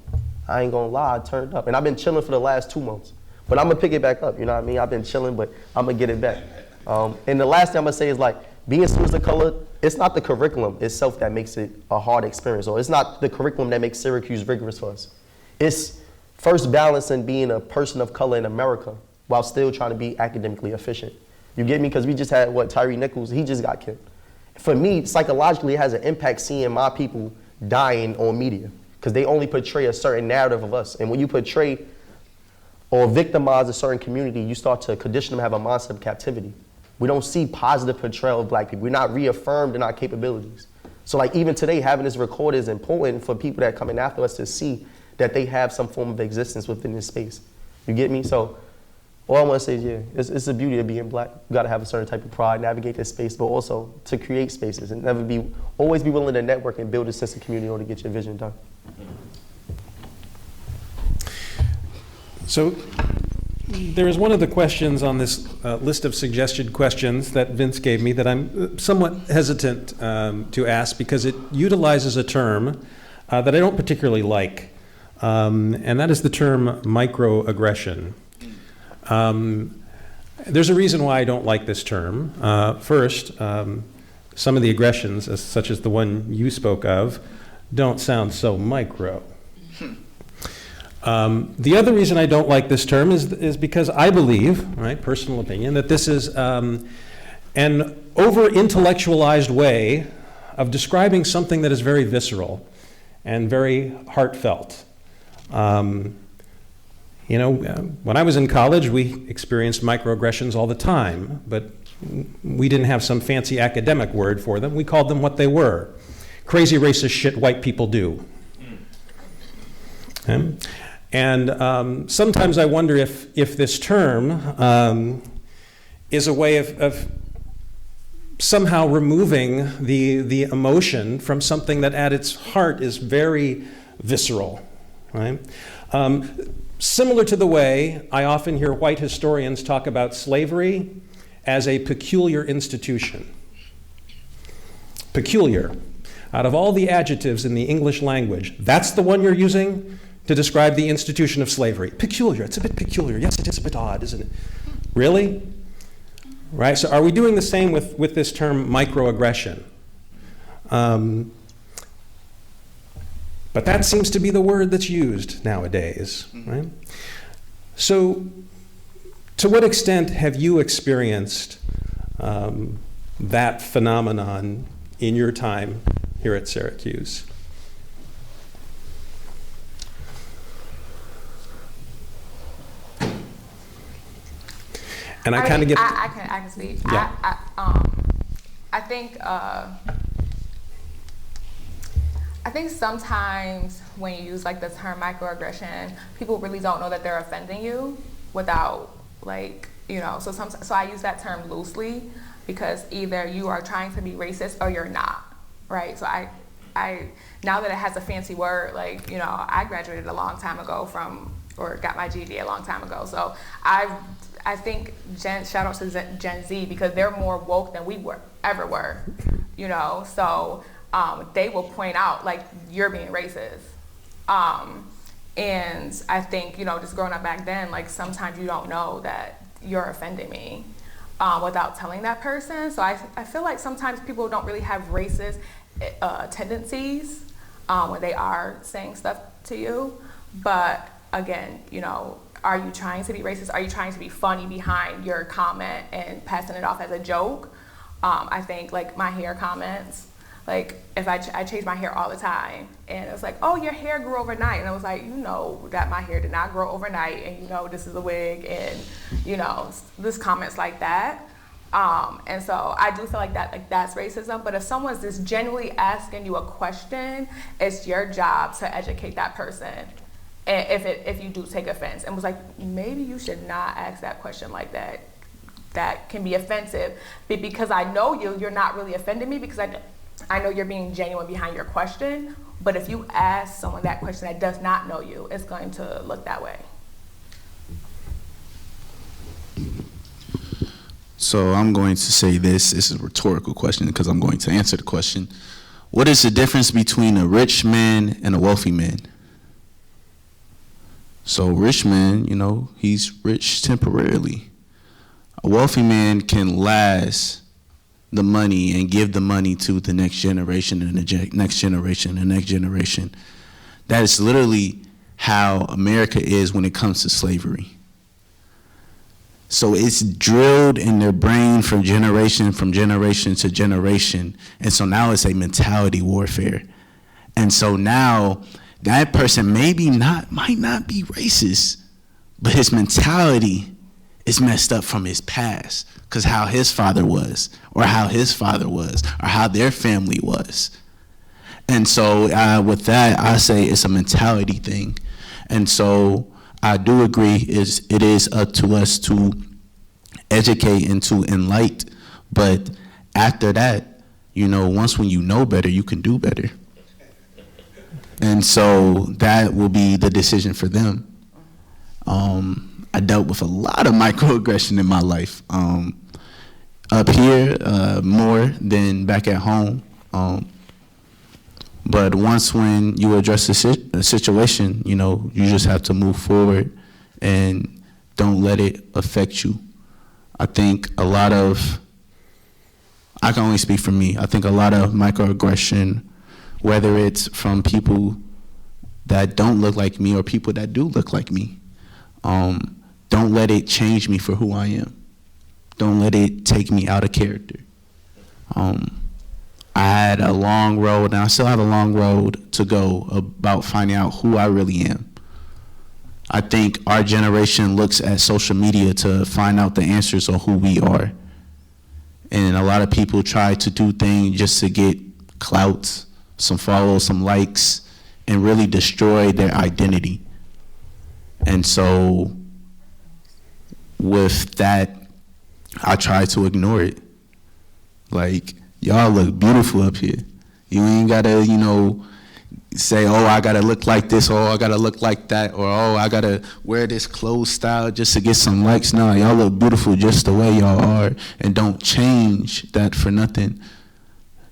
I ain't gonna lie, I turned up. And I've been chilling for the last 2 months. But I'm gonna pick it back up, you know what I mean? I've been chilling, but I'm gonna get it back. And the last thing I'm gonna say is like, being students of color, it's not the curriculum itself that makes it a hard experience, or it's not the curriculum that makes Syracuse rigorous for us. It's first balancing being a person of color in America while still trying to be academically efficient. You get me? Because we just had, Tyree Nichols, he just got killed. For me, psychologically, it has an impact seeing my people dying on media, because they only portray a certain narrative of us. And when you portray or victimize a certain community, you start to condition them to have a mindset of captivity. We don't see positive portrayal of black people. We're not reaffirmed in our capabilities. So like even today, having this recorded is important for people that come in after us to see that they have some form of existence within this space. You get me? So all I want to say is, yeah, it's the beauty of being black. You got to have a certain type of pride, navigate this space, but also to create spaces and always be willing to network and build a sense of community in order to get your vision done. So there is one of the questions on this list of suggested questions that Vince gave me that I'm somewhat hesitant to ask, because it utilizes a term that I don't particularly like, and that is the term microaggression. There's a reason why I don't like this term. First, some of the aggressions, such as the one you spoke of, don't sound so micro. The other reason I don't like this term is because I believe, right, personal opinion, that this is an over-intellectually way of describing something that is very visceral and very heartfelt. You know, when I was in college, we experienced microaggressions all the time, but we didn't have some fancy academic word for them. We called them what they were: crazy racist shit white people do. Okay? And sometimes I wonder if this term is a way of somehow removing the emotion from something that at its heart is very visceral, right? Similar to the way I often hear white historians talk about slavery as a peculiar institution. Peculiar. Out of all the adjectives in the English language, that's the one you're using to describe the institution of slavery. Peculiar, it's a bit peculiar. Yes, it is a bit odd, isn't it? Really? Right, so are we doing the same with this term microaggression? But that seems to be the word that's used nowadays, right? So to what extent have you experienced that phenomenon in your time here at Syracuse? And I kind of get. I can speak. Yeah. I think sometimes when you use like the term microaggression, people really don't know that they're offending you without like, you know, so I use that term loosely because either you are trying to be racist or you're not, right? So I now that it has a fancy word, like, you know, I graduated a long time ago or got my GED a long time ago. So I think shout out to Gen Z because they're more woke than we ever were, you know, so they will point out like you're being racist. And I think, you know, just growing up back then, like sometimes you don't know that you're offending me without telling that person. So I feel like sometimes people don't really have racist tendencies when they are saying stuff to you. But again, you know, are you trying to be racist? Are you trying to be funny behind your comment and passing it off as a joke? I think like my hair comments, like if I change my hair all the time and it was like, oh, your hair grew overnight. And I was like, you know that my hair did not grow overnight and you know this is a wig and you know, this comments like that. And so I do feel like that's racism. But if someone's just genuinely asking you a question, it's your job to educate that person. And if you do take offense and was like, maybe you should not ask that question like that. That can be offensive. But because I know you're not really offending me because I know you're being genuine behind your question. But if you ask someone that question that does not know you, it's going to look that way. So I'm going to say this. This is a rhetorical question because I'm going to answer the question. What is the difference between a rich man and a wealthy man? So rich man, you know, he's rich temporarily. A wealthy man can last the money and give the money to the next generation and the next generation and the next generation. That is literally how America is when it comes to slavery. So it's drilled in their brain from generation to generation. And so now it's a mentality warfare. And so now that person might not be racist, but his mentality is messed up from his past because how his father was, or how his father was, or how their family was. And so with that, I say it's a mentality thing. And so I do agree it is up to us to educate and to enlighten. But after that, you know, once when you know better, you can do better. And so that will be the decision for them. I dealt with a lot of microaggression in my life. Up here, more than back at home. But once when you address a situation, you know, you just have to move forward and don't let it affect you. I think I can only speak for me. I think a lot of microaggression, whether it's from people that don't look like me or people that do look like me, don't let it change me for who I am. Don't let it take me out of character. I had a long road, and I still have a long road to go about finding out who I really am. I think our generation looks at social media to find out the answers on who we are. And a lot of people try to do things just to get clout, some follows, some likes, and really destroy their identity. And so with that, I try to ignore it. Like, y'all look beautiful up here. You ain't gotta, you know, say, oh, I gotta look like this, or I gotta look like that, or oh, I gotta wear this clothes style just to get some likes. No, y'all look beautiful just the way y'all are, and don't change that for nothing.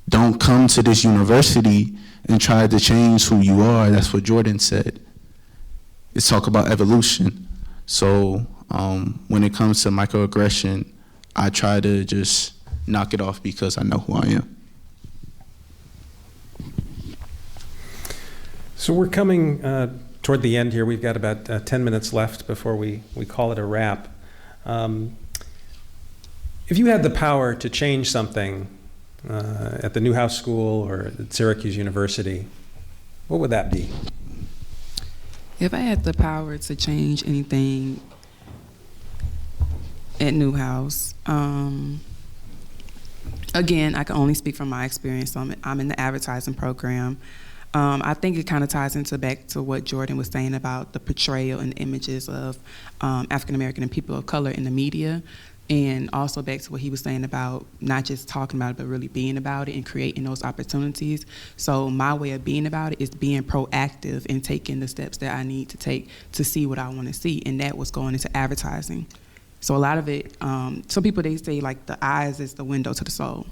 Don't come to this university and try to change who you are. That's what Jordan said. It's talk about evolution. So when it comes to microaggression, I try to just knock it off because I know who I am. So we're coming toward the end here. We've got about 10 minutes left before we call it a wrap. If you had the power to change something at the Newhouse School or at Syracuse University, what would that be? If I had the power to change anything at Newhouse, again, I can only speak from my experience. I'm in the advertising program. I think it kind of ties back to what Jordan was saying about the portrayal and images of African American and people of color in the media, and also back to what he was saying about not just talking about it, but really being about it and creating those opportunities. So my way of being about it is being proactive and taking the steps that I need to take to see what I want to see, and that was going into advertising. So a lot of it, some people, they say like the eyes is the window to the soul.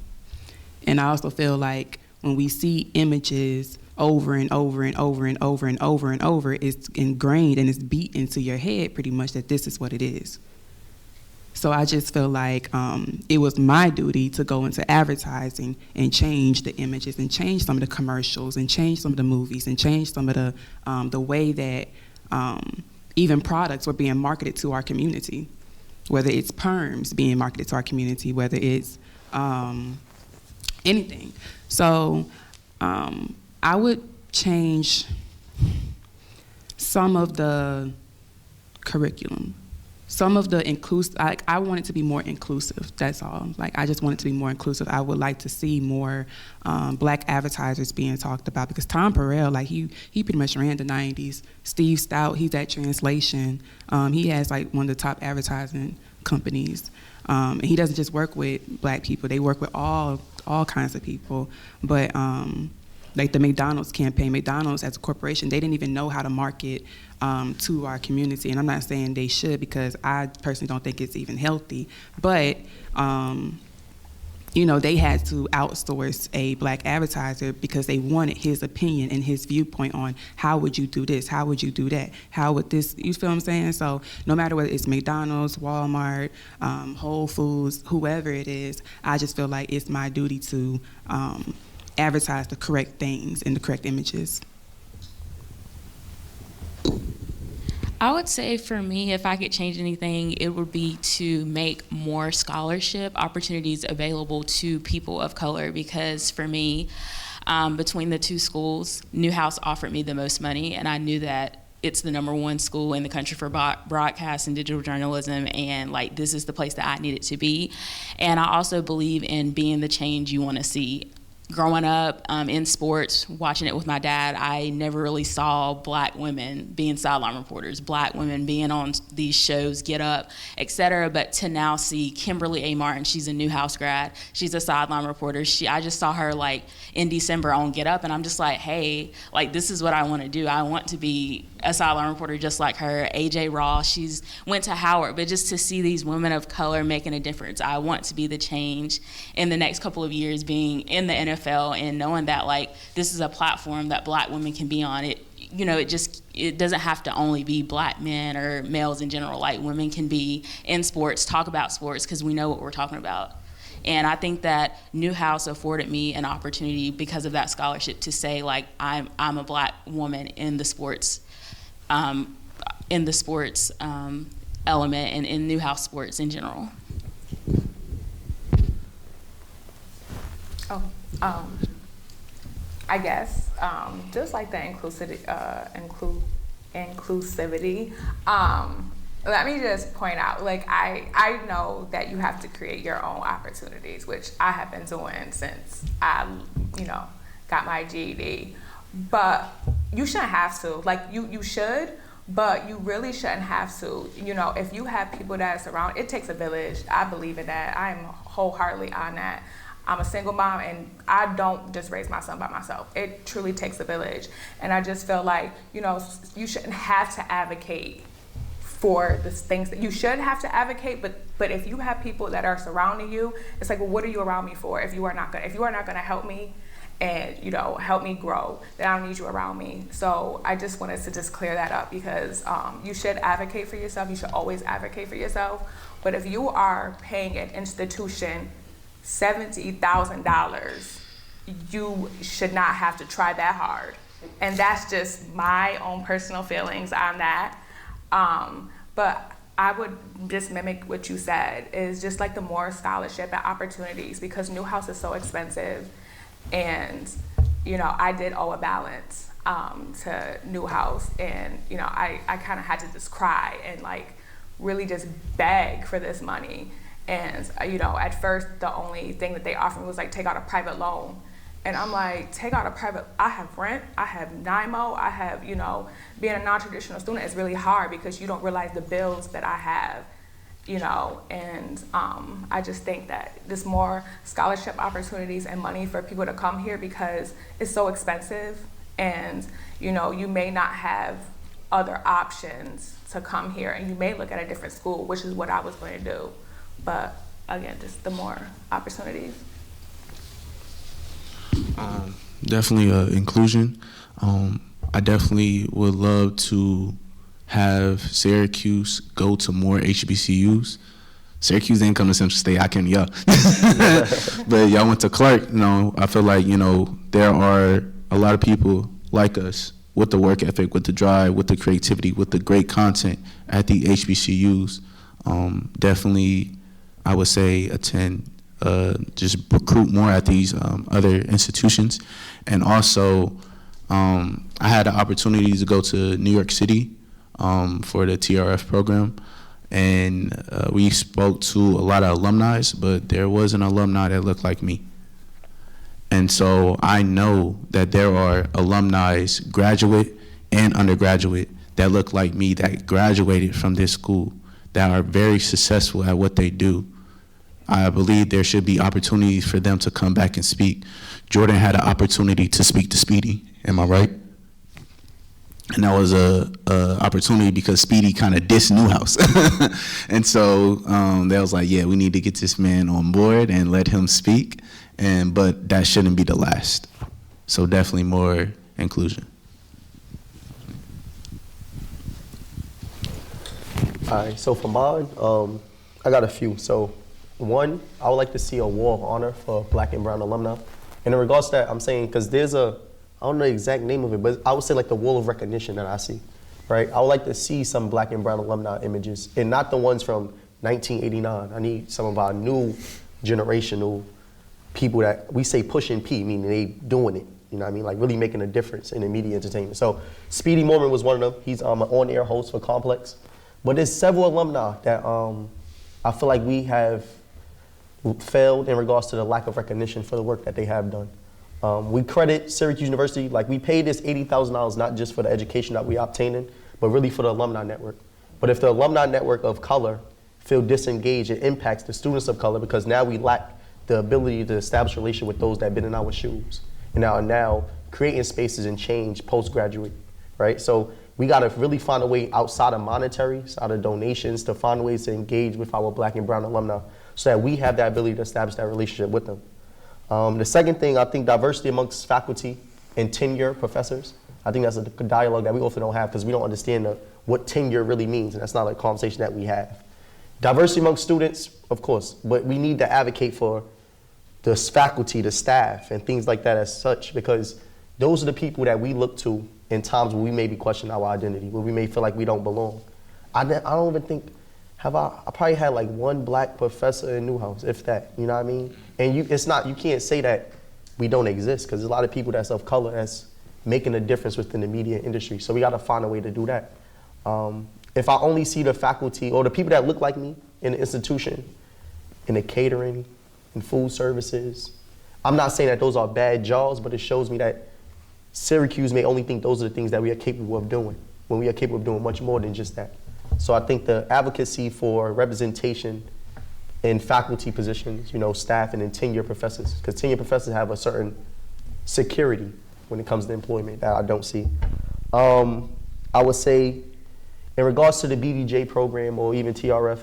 And I also feel like when we see images over and over and over and over and over and over, it's ingrained and it's beat into your head pretty much that this is what it is. So I just feel like it was my duty to go into advertising and change the images and change some of the commercials and change some of the movies and change some of the way that even products were being marketed to our community, whether it's perms being marketed to our community, whether it's anything. So I would change some of the curriculum. Some of the inclusive, I want it to be more inclusive, that's all. Like, I just want it to be more inclusive. I would like to see more black advertisers being talked about, because Tom Perrell, like, he pretty much ran the 90s. Steve Stout, he's at Translation. He has, like, one of the top advertising companies. And he doesn't just work with black people, they work with all kinds of people. But, like the McDonald's campaign, McDonald's as a corporation, they didn't even know how to market to our community. And I'm not saying they should, because I personally don't think it's even healthy. But, you know, they had to outsource a black advertiser because they wanted his opinion and his viewpoint on how would you do this, how would you do that, how would this, you feel what I'm saying? So no matter whether it's McDonald's, Walmart, Whole Foods, whoever it is, I just feel like it's my duty to advertise the correct things and the correct images. I would say for me, if I could change anything, it would be to make more scholarship opportunities available to people of color, because for me, between the two schools, Newhouse offered me the most money, and I knew that it's the #1 school in the country for broadcast and digital journalism, and like this is the place that I needed to be. And I also believe in being the change you want to see. Growing up in sports, watching it with my dad, I never really saw black women being sideline reporters, black women being on these shows, Get Up, et cetera. But to now see Kimberly A. Martin, she's a Newhouse grad, she's a sideline reporter. I just saw her like in December on Get Up, and I'm just like, hey, like this is what I want to do. I want to be a sideline reporter just like her. AJ Ross, she's went to Howard, but just to see these women of color making a difference, I want to be the change in the next couple of years, being in the NFL and knowing that like this is a platform that black women can be on. It, you know, it doesn't have to only be black men or males in general. Like women can be in sports, talk about sports, because we know what we're talking about. And I think that Newhouse afforded me an opportunity because of that scholarship to say like I'm a black woman in the sports element and in Newhouse sports in general. I guess just like the inclusivity. Let me just point out, like I know that you have to create your own opportunities, which I have been doing since I, got my GED. But you shouldn't have to. Like you should, but you really shouldn't have to. If you have people that surround, it takes a village. I believe in that. I am wholeheartedly on that. I'm a single mom, and I don't just raise my son by myself. It truly takes a village. And I just feel like, you shouldn't have to advocate for the things that you should have to advocate, but if you have people that are surrounding you, it's like, well, what are you around me for if you are not gonna help me and help me grow, then I don't need you around me. So I just wanted to just clear that up, because you should advocate for yourself. You should always advocate for yourself. But if you are paying an institution $70,000, you should not have to try that hard. And that's just my own personal feelings on that. But I would just mimic what you said, is just like the more scholarship and opportunities, because Newhouse is so expensive. And, I did owe a balance to Newhouse, and, I kind of had to just cry and like really just beg for this money. And, at first the only thing that they offered me was like, take out a private loan. And I'm like, take out a private, I have rent, I have NIMO, I have, being a non-traditional student is really hard because you don't realize the bills that I have, and I just think that there's more scholarship opportunities and money for people to come here, because it's so expensive, and, you may not have other options to come here, and you may look at a different school, which is what I was going to do. But again, just the more opportunities. Definitely inclusion. I definitely would love to have Syracuse go to more HBCUs. Syracuse didn't come to Central State, I can, y'all. But y'all went to Clark, I feel like, there are a lot of people like us with the work ethic, with the drive, with the creativity, with the great content at the HBCUs. Definitely, I would say attend, just recruit more at these other institutions. And also, I had the opportunity to go to New York City for the TRF program, and we spoke to a lot of alumni, but there was an alumni that looked like me. And so I know that there are alumni, graduate and undergraduate, that look like me, that graduated from this school, that are very successful at what they do. I believe there should be opportunities for them to come back and speak. Jordan had an opportunity to speak to Speedy, am I right? And that was a opportunity because Speedy kind of dissed Newhouse. And so they was like, yeah, we need to get this man on board and let him speak. But that shouldn't be the last. So definitely more inclusion. All right, so for mine, I got a few. So one, I would like to see a wall of honor for Black and Brown alumni. And in regards to that, I'm saying, because there's I don't know the exact name of it, but I would say like the wall of recognition that I see, right? I would like to see some Black and Brown alumni images, and not the ones from 1989. I need some of our new generational people that we say pushing P, meaning they doing it, you know what I mean? Like really making a difference in the media entertainment. So Speedy Mormon was one of them. He's an on-air host for Complex. But there's several alumni that I feel like we have failed in regards to the lack of recognition for the work that they have done. We credit Syracuse University, like we paid this $80,000 not just for the education that we obtained, but really for the alumni network. But if the alumni network of color feel disengaged, it impacts the students of color, because now we lack the ability to establish a relation with those that have been in our shoes and are now creating spaces and change post-graduate, right? So we gotta really find a way outside of monetary, outside of donations, to find ways to engage with our Black and Brown alumni so that we have that ability to establish that relationship with them. The second thing, I think diversity amongst faculty and tenure professors. I think that's a dialogue that we often don't have because we don't understand what tenure really means, and that's not a conversation that we have. Diversity amongst students, of course, but we need to advocate for the faculty, the staff, and things like that as such, because those are the people that we look to in times where we may be questioning our identity, where we may feel like we don't belong. I don't even think, I probably had like one Black professor in Newhouse, if that, you know what I mean? And you can't say that we don't exist, because there's a lot of people that's of color that's making a difference within the media industry. So we gotta find a way to do that. If I only see the faculty or the people that look like me in the institution, in the catering, in food services, I'm not saying that those are bad jobs, but it shows me that Syracuse may only think those are the things that we are capable of doing, when we are capable of doing much more than just that. So I think the advocacy for representation in faculty positions, staff and in tenure professors, because tenure professors have a certain security when it comes to employment that I don't see. I would say in regards to the BDJ program or even TRF,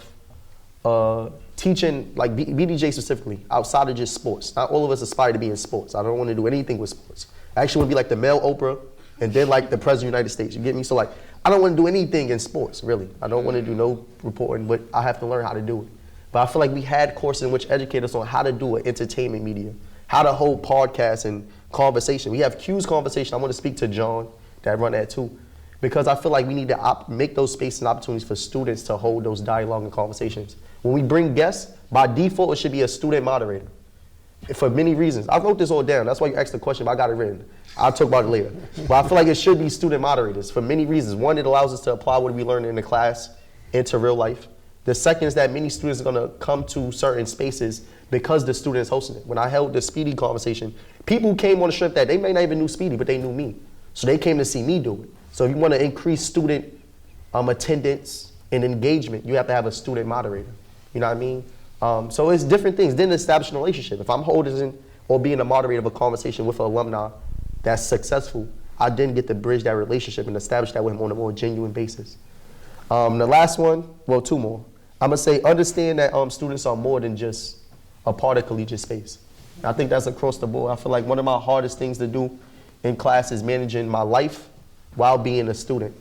teaching, like BDJ specifically, outside of just sports. Not all of us aspire to be in sports. I don't want to do anything with sports. I actually want to be like the male Oprah and then like the President of the United States. You get me? So like, I don't want to do anything in sports, really. I don't want to do no reporting, but I have to learn how to do it. But I feel like we had courses in which educate us on how to do an entertainment media, how to hold podcasts and conversation. We have Q's conversation. I want to speak to John that run that too, because I feel like we need to make those spaces and opportunities for students to hold those dialogue and conversations. When we bring guests, by default, it should be a student moderator. For many reasons. I wrote this all down. That's why you asked the question, but I got it written. I'll talk about it later. But I feel like it should be student moderators for many reasons. One, it allows us to apply what we learned in the class into real life. The second is that many students are gonna come to certain spaces because the student is hosting it. When I held the Speedy conversation, people who came on the trip that they may not even knew Speedy, but they knew me. So they came to see me do it. So if you wanna increase student attendance and engagement, you have to have a student moderator. You know what I mean? So it's different things. Then establishing a relationship. If I'm holding or being a moderator of a conversation with an alumni that's successful, I then get to bridge that relationship and establish that with him on a more genuine basis. The last one, well, two more. I'm gonna say understand that students are more than just a part of collegiate space. I think that's across the board. I feel like one of my hardest things to do in class is managing my life while being a student,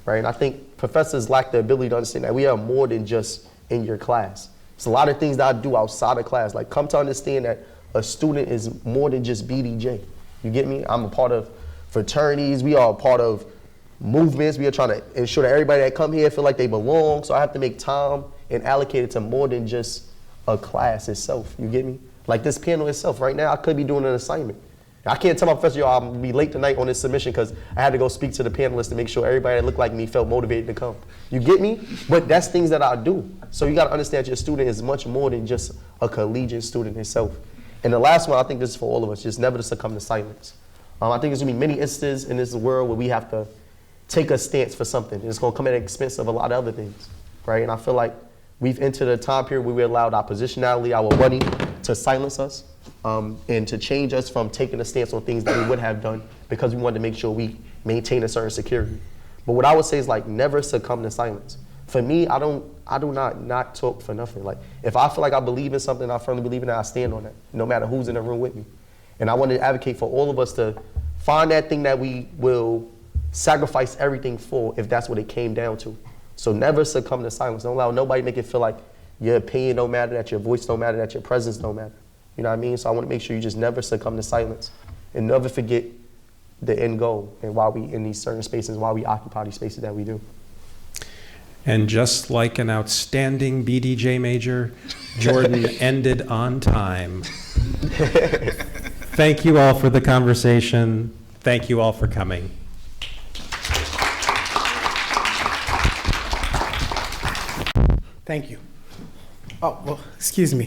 right? And I think professors lack the ability to understand that we are more than just in your class. There's a lot of things that I do outside of class. Like, come to understand that a student is more than just BDJ. You get me? I'm a part of fraternities. We are a part of movements. We are trying to ensure that everybody that come here feel like they belong. So I have to make time and allocate it to more than just a class itself. You get me? Like this panel itself. Right now, I could be doing an assignment. I can't tell my professor, yo, I'm gonna be late tonight on this submission because I had to go speak to the panelists to make sure everybody that looked like me felt motivated to come. You get me? But that's things that I do. So you gotta understand your student is much more than just a collegiate student itself. And the last one, I think this is for all of us, just never to succumb to silence. I think there's gonna be many instances in this world where we have to take a stance for something. And it's gonna come at the expense of a lot of other things, right? And I feel like we've entered a time period where we allowed our positionality, our money to silence us. And to change us from taking a stance on things that we would have done because we wanted to make sure we maintain a certain security. But what I would say is like never succumb to silence. For me, I do not talk for nothing. Like if I feel like I believe in something, I firmly believe in it, I stand on that, no matter who's in the room with me. And I want to advocate for all of us to find that thing that we will sacrifice everything for if that's what it came down to. So never succumb to silence. Don't allow nobody to make it feel like your opinion don't matter, that your voice don't matter, that your presence don't matter. You know what I mean? So I want to make sure you just never succumb to silence and never forget the end goal and why we in these certain spaces, why we occupy these spaces that we do. And just like an outstanding BDJ major, Jordan ended on time. Thank you all for the conversation. Thank you all for coming. Thank you. Oh, well, excuse me.